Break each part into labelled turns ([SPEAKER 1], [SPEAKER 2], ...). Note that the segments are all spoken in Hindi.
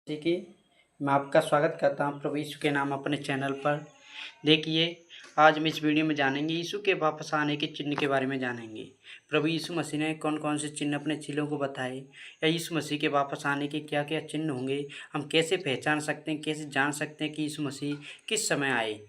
[SPEAKER 1] जी की मैं आपका स्वागत करता हूँ प्रभु यीशु के नाम अपने चैनल पर। देखिए, आज हम इस वीडियो में जानेंगे यीशु के वापस आने के चिन्ह के बारे में जानेंगे। प्रभु यीशु मसीह ने कौन-कौन से चिन्ह अपने चेलों को बताए या यीशु मसीह के वापस आने के क्या-क्या चिन्ह होंगे, हम कैसे पहचान सकते हैं, कैसे जान सकते हैं कि यीशु मसीह किस समय आए,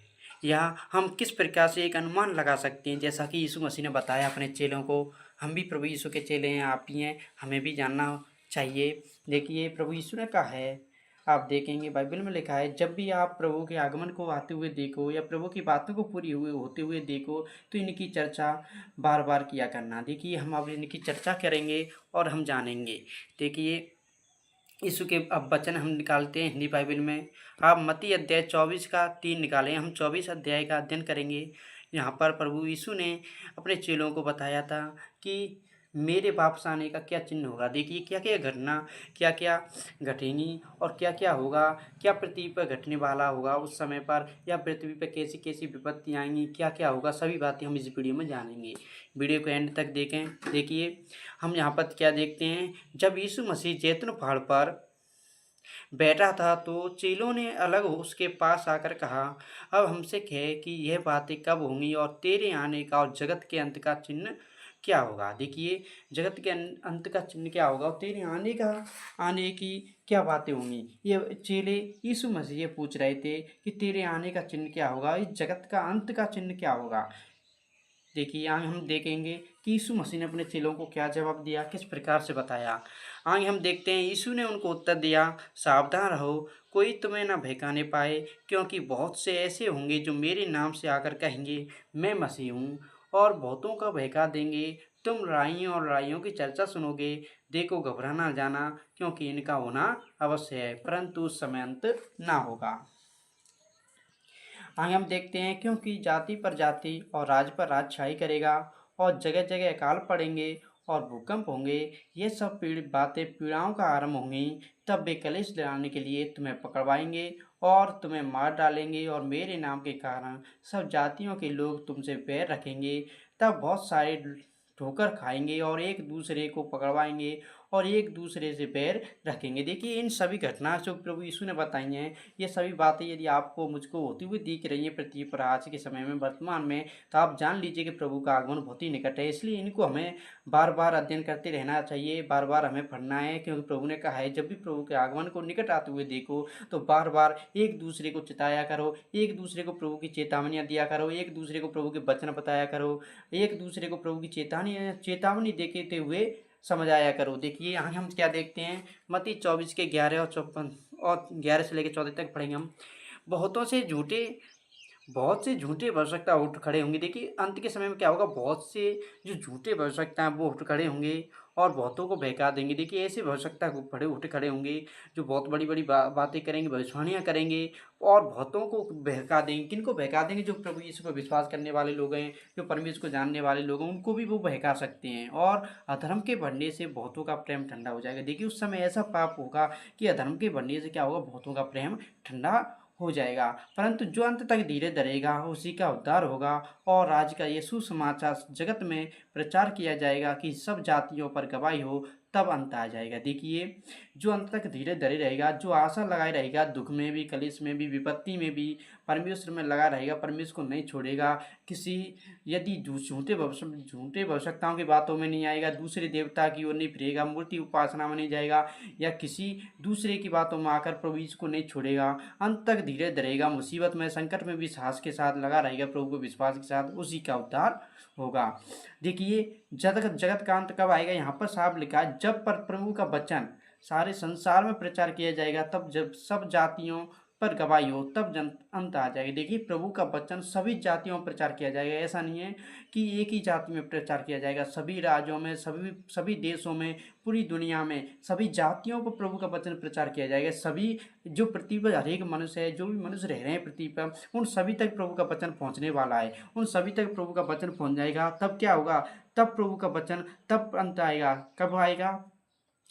[SPEAKER 1] या हम किस प्रकार से एक अनुमान लगा सकते हैं जैसा कि यीशु मसीह ने बताया अपने चेलों को। हम भी प्रभु यीशु के चेले हैं, आप भी हैं, हमें भी जानना चाहिए। देखिए, प्रभु यीशु ने कहा है, आप देखेंगे बाइबल में लिखा है, जब भी आप प्रभु के आगमन को आते हुए देखो या प्रभु की बातों को पूरी हुए होते हुए देखो तो इनकी चर्चा बार बार किया करना। देखिए, हम अब इनकी चर्चा करेंगे और हम जानेंगे। देखिए, यीशु के अब वचन हम निकालते हैं हिंदी बाइबल में। आप मत्ती अध्याय 24 का 3 निकालें, हम 24 अध्याय का अध्ययन करेंगे। यहाँ पर प्रभु यीशु ने अपने चेलों को बताया था कि मेरे वापस आने का क्या चिन्ह होगा। देखिए, क्या क्या घटना, क्या क्या घटेंगी और क्या क्या होगा, क्या पृथ्वी पर घटने वाला होगा उस समय पर, या पृथ्वी पर कैसी कैसी विपत्ति आएंगी, क्या क्या होगा, सभी बातें हम इस वीडियो में जानेंगे। वीडियो को एंड तक देखें। देखिए, हम यहाँ पर क्या देखते हैं, जब यीशु मसीह जैतून पहाड़ पर बैठा था तो चेलों ने अलग हो उसके पास आकर कहा, अब हमसे कह कि यह बातें कब होंगी और तेरे आने का और जगत के अंत का चिन्ह क्या होगा। देखिए, जगत के अंत का चिन्ह क्या होगा और तेरे आने की क्या बातें होंगी। ये चेले यीशु मसीह ये पूछ रहे थे कि तेरे आने का चिन्ह क्या होगा, इस जगत का अंत का चिन्ह क्या होगा। देखिए, आगे हम देखेंगे कि यीशु मसीह ने अपने चेलों को क्या जवाब दिया, किस प्रकार से बताया। आगे हम देखते हैं, यीशु ने उनको उत्तर दिया, सावधान रहो, कोई तुम्हें ना बहकाने पाए, क्योंकि बहुत से ऐसे होंगे जो मेरे नाम से आकर कहेंगे मैं मसीह हूँ, और बहुतों का बहका देंगे। तुम लड़ाइयों और लड़ाइयों की चर्चा सुनोगे, देखो घबरा ना जाना, क्योंकि इनका होना अवश्य है, परंतु उस समय अंत ना होगा। आगे हम देखते हैं, क्योंकि जाति पर जाति और राज पर राज छाई करेगा, और जगह जगह अकाल पड़ेंगे और भूकंप होंगे। ये सब पीड़ाओं का आरंभ होंगी। तब वे कलेश दिलाने के लिए तुम्हें पकड़वाएंगे और तुम्हें मार डालेंगे, और मेरे नाम के कारण सब जातियों के लोग तुमसे बैर रखेंगे। तब बहुत सारे ठोकर खाएंगे और एक दूसरे को पकड़वाएंगे और एक दूसरे से बैर रखेंगे। देखिए, इन सभी घटना जो प्रभु यीशु ने बताई हैं, ये सभी बातें यदि आपको मुझको होती हुई दिख रही हैं पृथ्वी पर आज के समय में, वर्तमान में, तो आप जान लीजिए कि प्रभु का आगमन बहुत ही निकट है। इसलिए इनको हमें बार बार अध्ययन करते रहना चाहिए, बार बार हमें पढ़ना है, क्योंकि प्रभु ने कहा है जब भी प्रभु के आगमन को निकट आते हुए देखो तो बार बार एक दूसरे को चिताया करो, एक दूसरे को प्रभु की चेतावनियाँ दिया करो, एक दूसरे को प्रभु के वचन बताया करो, एक दूसरे को प्रभु की चेतावनी देते हुए समझाया करो। देखिए, यहाँ हम क्या देखते हैं, मत्ती 24 के 11 और 54 और 11 से लेकर 14 तक पढ़ेंगे हम। बहुतों से झूठे बहुत से झूठे भविष्यवक्ता उठ खड़े होंगे। देखिए, अंत के समय में क्या होगा, बहुत से जो झूठे भविष्यवक्ता हैं वो उठ खड़े होंगे और बहुतों को बहका देंगे। देखिए, ऐसे भविष्यवक्ता बड़े उठ खड़े होंगे जो बहुत बड़ी बड़ी बातें करेंगे, भविष्यवाणियाँ करेंगे और बहुतों को बहका देंगे। किनको बहका देंगे, जो प्रभु यीशु पर विश्वास करने वाले लोग हैं, जो परमेश्वर को जानने वाले लोग हैं, उनको भी वो बहका सकते हैं। और अधर्म के बढ़ने से बहुतों का प्रेम ठंडा हो जाएगा। देखिए, उस समय ऐसा पाप होगा कि अधर्म के बढ़ने से क्या होगा, बहुतों का प्रेम ठंडा हो जाएगा, परंतु जो अंत तक धीरे धरेगा उसी का उद्धार होगा। और आज का ये सुसमाचार जगत में प्रचार किया जाएगा कि सब जातियों पर गवाही हो, तब अंत आ जाएगा। देखिए, जो अंत तक धीरे धरे रहेगा, जो आशा लगाए रहेगा, दुख में भी, कलेश में भी, विपत्ति में भी परमेश्वर में लगा रहेगा, परमेश्वर को नहीं छोड़ेगा, किसी यदि झूठे भविष्यवक्ताओं की बातों में नहीं आएगा, दूसरे देवता की ओर नहीं फिरेगा, मूर्ति उपासना में नहीं जाएगा, या किसी दूसरे की बातों में आकर प्रभु यीशु को नहीं छोड़ेगा, अंत तक धीरे धरेगा, मुसीबत में, संकट में भी साहस के साथ लगा रहेगा, प्रभु को विश्वास के साथ, उसी का उद्धार होगा। देखिए, जगत जगत का अंत कब आएगा, यहाँ पर साफ लिखा है, जब पर प्रभु का वचन सारे संसार में प्रचार किया जाएगा, तब जब सब जातियों पर गवाही हो, तब अंत आ जाएगा। देखिए, प्रभु का वचन सभी जातियों में प्रचार किया जाएगा। ऐसा नहीं है कि एक ही जाति में प्रचार किया जाएगा, सभी राज्यों में, सभी सभी देशों में, पूरी दुनिया में सभी जातियों को प्रभु का वचन प्रचार किया जाएगा। सभी जो पृथ्वी पर हर एक मनुष्य है, जो भी मनुष्य रह रहे हैं पृथ्वी पर, उन सभी तक प्रभु का वचन पहुंचने वाला है। उन सभी तक प्रभु का वचन पहुंच जाएगा। तब क्या होगा, तब प्रभु का वचन, तब अंत आएगा। कब आएगा,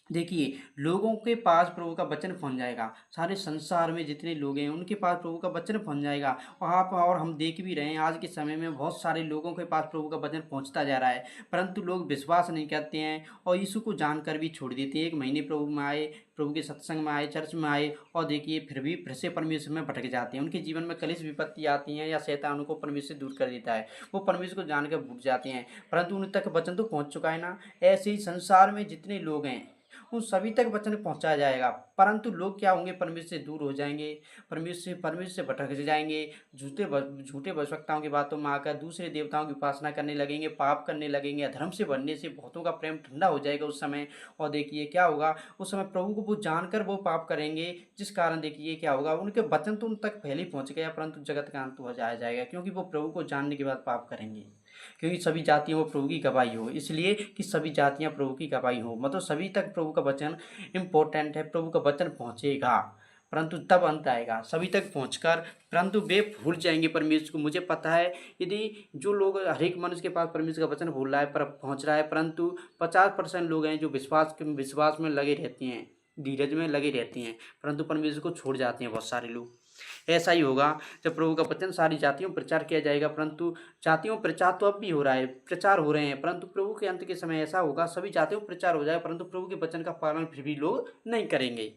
[SPEAKER 1] देखिए, लोगों के पास प्रभु का वचन पहुँच जाएगा। सारे संसार में जितने लोग हैं, उनके पास प्रभु का वचन पहुँच जाएगा। और हम देख भी रहे हैं, आज के समय में बहुत सारे लोगों के पास प्रभु का वचन पहुँचता जा रहा है, परंतु लोग विश्वास नहीं करते हैं और यीशु को जानकर भी छोड़ देते हैं। 1 महीने प्रभु में आए, प्रभु के सत्संग में आए, चर्च में आए और देखिए फिर से परमेश्वर में भटक जाते हैं। उनके जीवन में कलेश विपत्ति आती हैं या शैतान उनको परमेश्वर से दूर कर देता है। वो परमेश्वर को जानकर भूल जाते हैं, परंतु उन तक वचन तो पहुँच चुका है ना। ऐसे ही संसार में जितने लोग हैं, उन सभी तक वचन पहुँचाया जाएगा, परंतु लोग क्या होंगे, परमेश्वर से दूर हो जाएँगे, परमेश्वर से भटक जाएँगे, झूठे भविष्यवक्ताओं की बातों में आकर दूसरे देवताओं की उपासना करने लगेंगे, पाप करने लगेंगे। अधर्म से बढ़ने से बहुतों का प्रेम ठंडा हो जाएगा उस समय। और देखिए क्या होगा, उस समय प्रभु को वो जानकर वो पाप करेंगे, जिस कारण देखिए क्या होगा, उनके वचन तो उन तक पहले ही पहुँच गया, परंतु जगत का अंत हो जाएगा, क्योंकि वो प्रभु को जानने के बाद पाप करेंगे। क्योंकि सभी जातियों में प्रभु की गवाही हो, इसलिए कि सभी जातियां प्रभु की गवाही हो, मतलब सभी तक प्रभु का वचन इम्पोर्टेंट है। प्रभु का वचन पहुँचेगा, परंतु तब अंत आएगा सभी तक पहुंचकर, परंतु वे भूल जाएंगे परमेश्वर को। मुझे पता है, यदि जो लोग, हर एक मनुष्य के पास परमेश्वर का वचन भूल रहा है, पर पहुंच रहा है, परंतु 50% लोग हैं जो विश्वास में लगे रहते हैं, धीरज में लगे रहते हैं, परंतु परमेश्वर को छोड़ जाते हैं बहुत सारे लोग। ऐसा ही होगा जब प्रभु का वचन सारी जातियों में प्रचार किया जाएगा, परंतु जातियों में प्रचार तो अब भी हो रहा है, प्रचार हो रहे हैं, परंतु प्रभु के अंत के समय ऐसा होगा, सभी जातियों में प्रचार हो जाएगा, परंतु प्रभु के वचन का पालन फिर भी लोग नहीं करेंगे।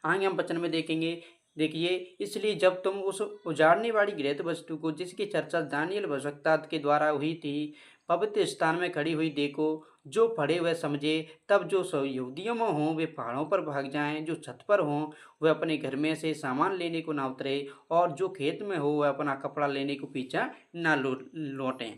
[SPEAKER 1] आगे हम वचन में देखेंगे। देखिए, इसलिए जब तुम उस उजाड़ने वाली घृत वस्तु को, जिसकी चर्चा दानिय्येल भविष्यद्वक्ता के द्वारा हुई थी, पवित्र स्थान में खड़ी हुई देखो, जो पढ़े वह समझे। तब जो यहूदियों में हों वे पहाड़ों पर भाग जाएं, जो छत पर हों वह अपने घर में से सामान लेने को ना उतरे, और जो खेत में हो वह अपना कपड़ा लेने को पीछा ना लौटें।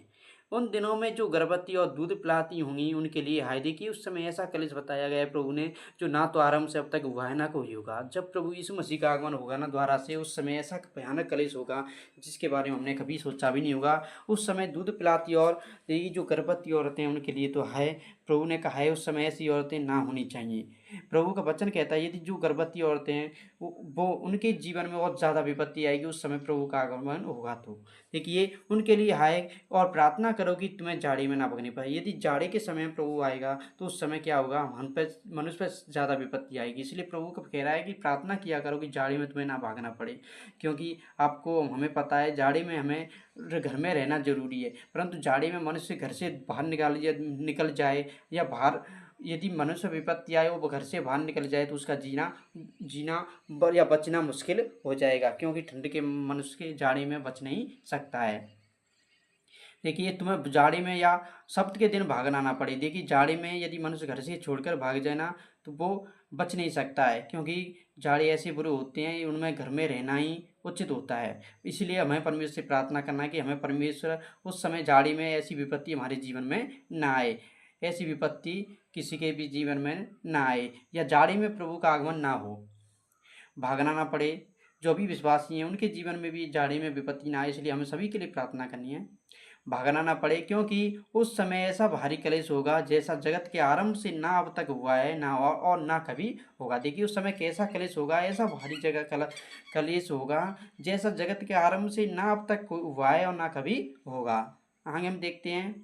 [SPEAKER 1] उन दिनों में जो गर्भवती और दूध पिलाती होंगी उनके लिए हाय। देखिए, उस समय ऐसा कलेश बताया गया है प्रभु ने, जो ना तो आरंभ से अब तक हुआ है ना कोई होगा। जब प्रभु यीशु मसीह का आगमन होगा ना द्वारा से, उस समय ऐसा भयानक कलेश होगा जिसके बारे में हमने कभी सोचा भी नहीं होगा। उस समय दूध पिलाती और ये जो गर्भवती औरतें हैं उनके लिए तो है, प्रभु ने कहा है उस समय ऐसी औरतें ना होनी चाहिए। प्रभु का वचन कहता है, यदि जो गर्भवती औरतें हैं वो उनके जीवन में बहुत ज़्यादा विपत्ति आएगी उस समय प्रभु का आगमन होगा। तो देखिए, उनके लिए हाय, और प्रार्थना करो कि तुम्हें जाड़ी में ना भगनी पड़े। यदि जाड़े के समय में प्रभु आएगा तो उस समय क्या होगा, हम पे, मनुष्य पर ज़्यादा विपत्ति आएगी। इसलिए प्रभु को कह रहा है कि प्रार्थना किया करो कि जाड़ी में तुम्हें ना भागना पड़े, क्योंकि आपको, हमें पता है जाड़े में हमें घर में रहना जरूरी है, परंतु जाड़े में मनुष्य घर से बाहर निकल जाए या बाहर, यदि मनुष्य विपत्ति आए वो घर से बाहर निकल जाए तो उसका जीना जीना या बचना मुश्किल हो जाएगा, क्योंकि ठंड के मनुष्य के जाड़े में बच नहीं सकता है। देखिए, तुम्हें जाड़े में या सब्त के दिन भागना ना पड़े। देखिए, जाड़े में यदि मनुष्य घर से छोड़कर भाग जाए ना तो वो बच नहीं सकता है, क्योंकि जाड़े ऐसे बुरे होते हैं, उनमें घर में रहना ही उचित होता है। इसलिए हमें परमेश्वर से प्रार्थना करना है कि हमें परमेश्वर उस समय जाड़े में ऐसी विपत्ति हमारे जीवन में ना आए, ऐसी विपत्ति किसी के भी जीवन में ना आए, या जाड़े में प्रभु का आगमन ना हो, भागना ना पड़े। जो भी विश्वासी हैं उनके जीवन में भी जाड़े में विपत्ति ना आए, इसलिए हमें सभी के लिए प्रार्थना करनी है, भागना ना पड़े, क्योंकि उस समय ऐसा भारी कलेश होगा जैसा जगत के आरंभ से ना अब तक हुआ है, ना और ना कभी होगा। देखिए, उस समय कैसा कलेश होगा, ऐसा भारी जगह कलेश होगा जैसा जगत के आरंभ से ना अब तक हुआ है और ना कभी होगा। आगे हम देखते हैं,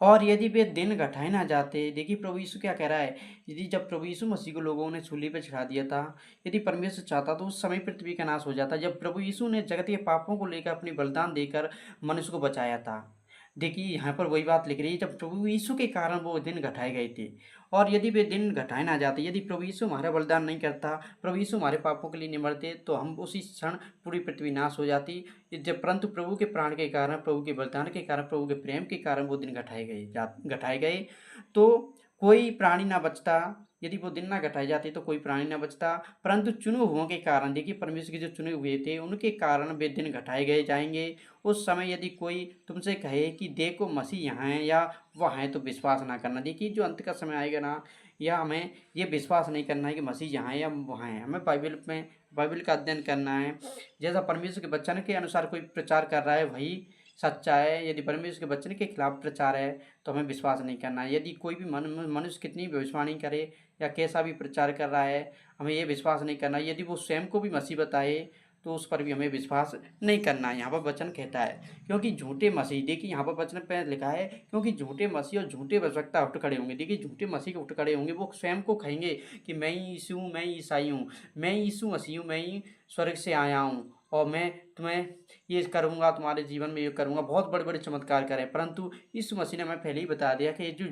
[SPEAKER 1] और यदि वे दिन घटाए ना जाते। देखिए, प्रभु यीशु क्या कह रहा है, यदि जब प्रभु यीशु मसीह को लोगों ने सूली पर चढ़ा दिया था, यदि परमेश्वर चाहता तो उस समय पृथ्वी का नाश हो जाता, जब प्रभु यीशु ने जगत के पापों को लेकर अपनी बलिदान देकर मनुष्य को बचाया था। देखिए, यहाँ पर वही बात लिख रही है, जब प्रभु यीशु के कारण वो दिन घटाए गए थे, और यदि वे दिन घटाए ना जाते, यदि प्रभु यीशु हमारा बलिदान नहीं करता, प्रभु यीशु हमारे पापों के लिए नहीं मरते, तो हम उसी क्षण पूरी पृथ्वी नाश हो जाती। जब परंतु प्रभु के प्राण के कारण, प्रभु के बलिदान के कारण, प्रभु के प्रेम के कारण वो दिन घटाए गए, तो कोई प्राणी ना बचता। यदि वो दिन ना घटाए जाते तो कोई प्राणी ना बचता, परंतु चुने हुओं के कारण, देखिए परमेश्वर के जो चुने हुए थे उनके कारण वे दिन घटाए गए जाएंगे। उस समय यदि कोई तुमसे कहे कि देखो मसीह यहाँ है या वह है, तो विश्वास ना करना। देखिए, जो अंत का समय आएगा ना, या हमें ये विश्वास नहीं करना है कि मसीह यहाँ है या वहाँ है। हमें बाइबल का अध्ययन करना है, जैसा परमेश्वर के वचन के अनुसार कोई प्रचार कर रहा है वही सच्चा है। यदि परमेश्वर के वचन के खिलाफ प्रचार है तो हमें विश्वास नहीं करना है। यदि कोई भी मनुष्य कितनी भी भविष्यवाणी करे या कैसा भी प्रचार कर रहा है, हमें ये विश्वास नहीं करना। यदि वो स्वयं को भी मसीह बताए तो उस पर भी हमें विश्वास नहीं करना है। यहाँ पर वचन कहता है क्योंकि झूठे मसीह, देखिए यहाँ पर वचन पे लिखा है क्योंकि झूठे मसीह और झूठे भविष्यवक्ता उठ खड़े होंगे। देखिए झूठे मसीह उठ खड़े होंगे, वो स्वयं को कहेंगे कि मैं ही यीशु हूँ, मैं ही ईसाई हूँ, मैं ही यीशु मसीह हूँ, मैं ही स्वर्ग से आया हूँ और मैं तुम्हें ये करूँगा, तुम्हारे जीवन में ये करूँगा, बहुत बड़े बड़े चमत्कार करें। परंतु यीशु मसीह ने हमें पहले ही बता दिया कि ये जो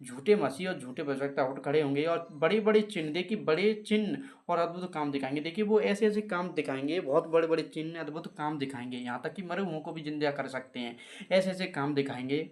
[SPEAKER 1] झूठे मसीह और झूठे भविष्यवक्ता उठ खड़े होंगे और बड़े बड़े चिन्ह, देखिए बड़े चिन्ह और अद्भुत काम दिखाएंगे। देखिए वो ऐसे ऐसे काम दिखाएंगे, बहुत बड़े बड़े चिन्ह अद्भुत काम दिखाएंगे, यहाँ तक कि मरे हुओं को भी जिंदा कर सकते हैं। ऐसे ऐसे काम दिखाएंगे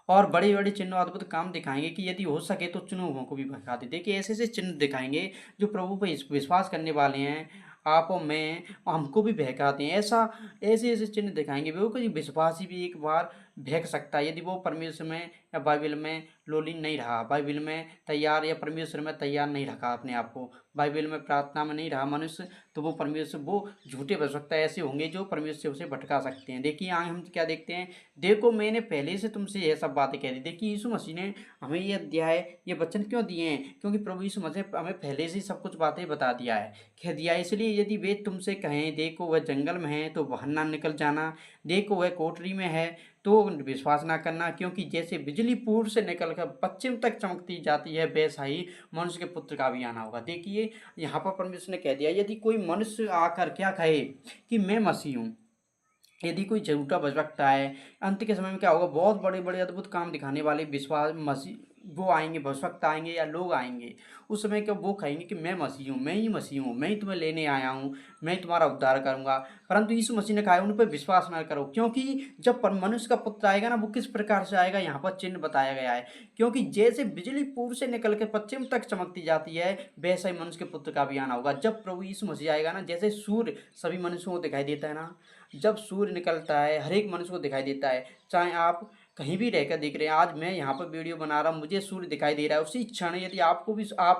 [SPEAKER 1] और बड़े बड़े चिन्ह और अद्भुत काम दिखाएंगे कि यदि हो सके तो चुनुओं को भी भगा दे। देखिए ऐसे ऐसे चिन्ह दिखाएंगे जो प्रभु पर विश्वास करने वाले हैं, आप और मैं, हमको भी बहकाते हैं। ऐसे ऐसे चिन्ह दिखाएंगे वो कोई विश्वासी भी एक बार बहक सकता है यदि वो परमेश्वर में या बाइबल में लोलीन नहीं रहा, बाइबल में तैयार या परमेश्वर में तैयार नहीं रखा अपने आप को, बाइबल में प्रार्थना में नहीं रहा मनुष्य, तो वो परमेश्वर, वो झूठे भविष्यवक्ता ऐसे होंगे जो परमेश्वर उसे भटका सकते हैं। देखिए आगे हम क्या देखते हैं, देखो मैंने पहले से तुमसे यह सब बातें कह दी। देखिए यीशु मसीह ने हमें ये अध्याय, ये वचन क्यों दिए हैं, क्योंकि प्रभु यीशु मसीह हमें पहले से ही सब कुछ बातें बता दिया है, कह दिया है। इसलिए यदि वे तुमसे कहें देखो वह जंगल में है तो बाहर ना निकल जाना, देखो वह कोठरी में है तो विश्वास ना करना, क्योंकि जैसे बिजली पूर्व से निकलकर पश्चिम तक चमकती जाती है वैसा ही मनुष्य के पुत्र का भी आना होगा। देखिए यहाँ पर परमेश्वर ने कह दिया यदि कोई मनुष्य आकर क्या कहे कि मैं मसीह हूँ, यदि कोई झूठा भविष्यवक्ता है, अंत के समय में क्या होगा, बहुत बड़े बड़े अद्भुत काम दिखाने वाले विश्वास मसीह वो आएंगे, भविष्यवक्ता आएंगे या लोग आएंगे, उस समय क्या वो कहेंगे कि मैं मसीह हूँ, मैं ही मसीह हूँ, मैं ही तुम्हें लेने आया हूँ, मैं ही तुम्हारा उद्धार करूंगा। परंतु यीशु मसीह ने कहा उन पर विश्वास न करो, क्योंकि जब मनुष्य का पुत्र आएगा ना, वो किस प्रकार से आएगा यहाँ पर चिन्ह बताया गया है, क्योंकि जैसे बिजली पूर्व से निकल के पश्चिम तक चमकती जाती है वैसा ही मनुष्य के पुत्र का भी आना होगा। जब प्रभु यीशु मसीह आएगा ना, जैसे सूर्य सभी मनुष्यों को दिखाई देता है ना, जब सूर्य निकलता है हर एक मनुष्य को दिखाई देता है, चाहे आप कहीं भी रहकर देख रहे हैं, आज मैं यहाँ पर वीडियो बना रहा हूँ, मुझे सूर्य दिखाई दे रहा है, उसी क्षण यदि आप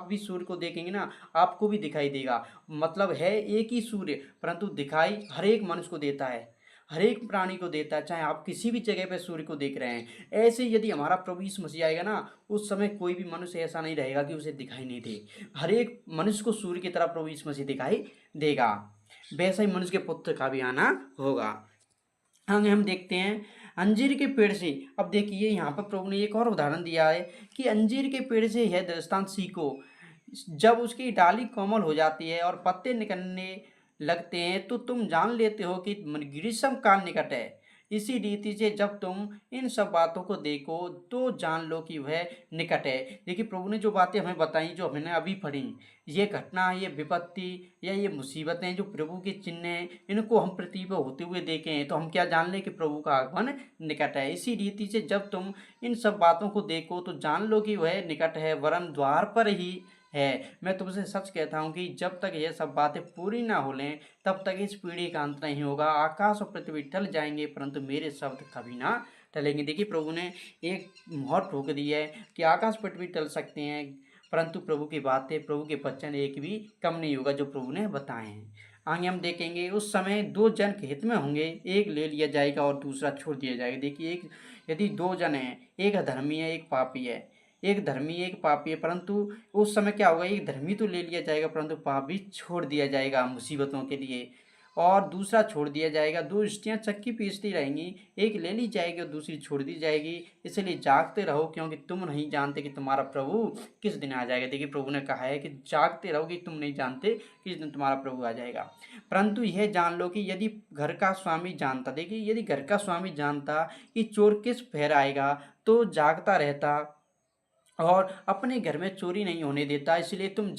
[SPEAKER 1] भी सूर्य को देखेंगे ना, आपको भी दिखाई देगा। मतलब है एक ही सूर्य, परंतु दिखाई हर एक मनुष्य को देता है, हर एक प्राणी को देता है, चाहे आप किसी भी जगह पर सूर्य को देख रहे हैं। ऐसे यदि हमारा प्रभु यीशु मसीह आएगा ना, उस समय कोई भी मनुष्य ऐसा नहीं रहेगा कि उसे दिखाई नहीं दे, हर एक मनुष्य को सूर्य की तरह प्रभु यीशु मसीह दिखाई देगा। वैसा ही मनुष्य के पुत्र का भी आना होगा। आगे हम देखते हैं अंजीर के पेड़ से। अब देखिए यहाँ पर प्रभु ने एक और उदाहरण दिया है कि अंजीर के पेड़ से यह दृष्टांत सीखो, जब उसकी डाली कोमल हो जाती है और पत्ते निकलने लगते हैं तो तुम जान लेते हो कि ग्रीष्म काल निकट है। इसी रीति से जब तुम इन सब बातों को देखो तो जान लो कि वह निकट है। देखिए प्रभु ने जो बातें हमें बताई, जो हमने अभी पढ़ी, ये घटना, ये विपत्ति या ये मुसीबतें जो प्रभु के चिन्ह हैं, इनको हम पृथ्वी पर होते हुए देखें तो हम क्या जान लें कि प्रभु का आगमन निकट है। इसी रीति से जब तुम इन सब बातों को देखो तो जान लो कि वह निकट है, वरन द्वार पर ही है। मैं तुमसे सच कहता हूँ कि जब तक ये सब बातें पूरी ना हो लें तब तक इस पीढ़ी का अंत नहीं होगा। आकाश और पृथ्वी टल जाएंगे परंतु मेरे शब्द कभी ना टलेंगे। देखिए प्रभु ने एक मोहर ठोक दी है कि आकाश पृथ्वी टल सकते हैं परंतु प्रभु की बातें, प्रभु के वचन एक भी कम नहीं होगा जो प्रभु ने बताए हैं। आगे हम देखेंगे उस समय दो जन खेत में होंगे, एक ले लिया जाएगा और दूसरा छोड़ दिया जाएगा। देखिए एक यदि दो जन हैं, एक धर्मी है एक पापी है, एक धर्मी एक पापी है, परंतु उस समय क्या होगा, एक धर्मी तो ले लिया जाएगा परंतु पापी छोड़ दिया जाएगा मुसीबतों के लिए, और दूसरा छोड़ दिया जाएगा। दो स्त्रियां चक्की पीसती रहेंगी, एक ले ली जाएगी और दूसरी छोड़ दी जाएगी। इसलिए जागते रहो क्योंकि तुम नहीं जानते कि तुम्हारा प्रभु किस दिन आ जाएगा। देखिए प्रभु ने कहा है कि जागते रहो कि तुम नहीं जानते किस दिन तुम्हारा प्रभु आ जाएगा। परंतु यह जान लो कि यदि घर का स्वामी जानता, देखिए यदि घर का स्वामी जानता कि चोर किस पहर आएगा तो जागता रहता और अपने घर में चोरी नहीं होने देता। इसलिए तुम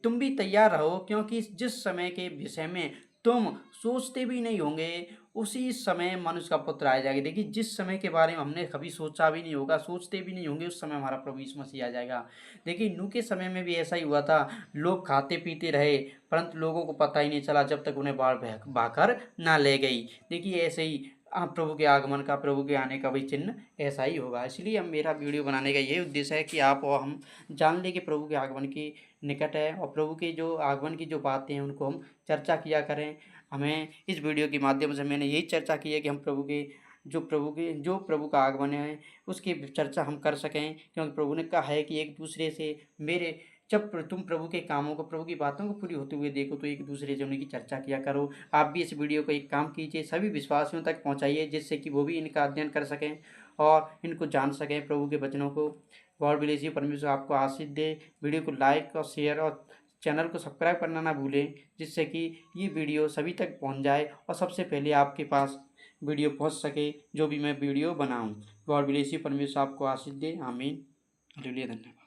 [SPEAKER 1] तुम भी तैयार रहो क्योंकि जिस समय के विषय में तुम सोचते भी नहीं होंगे उसी समय मनुष्य का पुत्र आ जाएगा। देखिए जिस समय के बारे में हमने कभी सोचा भी नहीं होगा, सोचते भी नहीं होंगे, उस समय हमारा प्रभु यीशु मसीह आ जाएगा। देखिए नूह के समय में भी ऐसा ही हुआ था, लोग खाते पीते रहे परंतु लोगों को पता ही नहीं चला जब तक उन्हें बाढ़ बहाकर ना ले गई। देखिए ऐसे ही प्रभु के आगमन का, प्रभु के आने का भी चिन्ह ऐसा ही होगा। इसलिए हम, मेरा वीडियो बनाने का यही उद्देश्य है कि आप और हम जान लें कि प्रभु के आगमन की निकट है और प्रभु के जो आगमन की जो बातें हैं उनको हम चर्चा किया करें। हमें इस वीडियो के माध्यम से मैंने यही चर्चा की है कि हम जो प्रभु का आगमन है उसकी चर्चा हम कर सकें, क्योंकि प्रभु ने कहा है कि एक दूसरे से मेरे जब तुम प्रभु के कामों को, प्रभु की बातों को पूरी होते हुए देखो तो एक दूसरे से उनकी चर्चा किया करो। आप भी इस वीडियो को एक काम कीजिए, सभी विश्वासियों तक पहुंचाइए, जिससे कि वो भी इनका अध्ययन कर सकें और इनको जान सकें प्रभु के वचनों को। गॉड ब्लेस यू, परमेश्वर आपको आशीष दे। वीडियो को लाइक और शेयर और चैनल को सब्सक्राइब करना ना भूलें, जिससे कि ये वीडियो सभी तक पहुंच जाए और सबसे पहले आपके पास वीडियो पहुंच सके जो भी मैं वीडियो बनाऊं। गॉड ब्लेस यू, परमेश्वर आपको आशीष दे। आमीन। हालेलुया। धन्यवाद।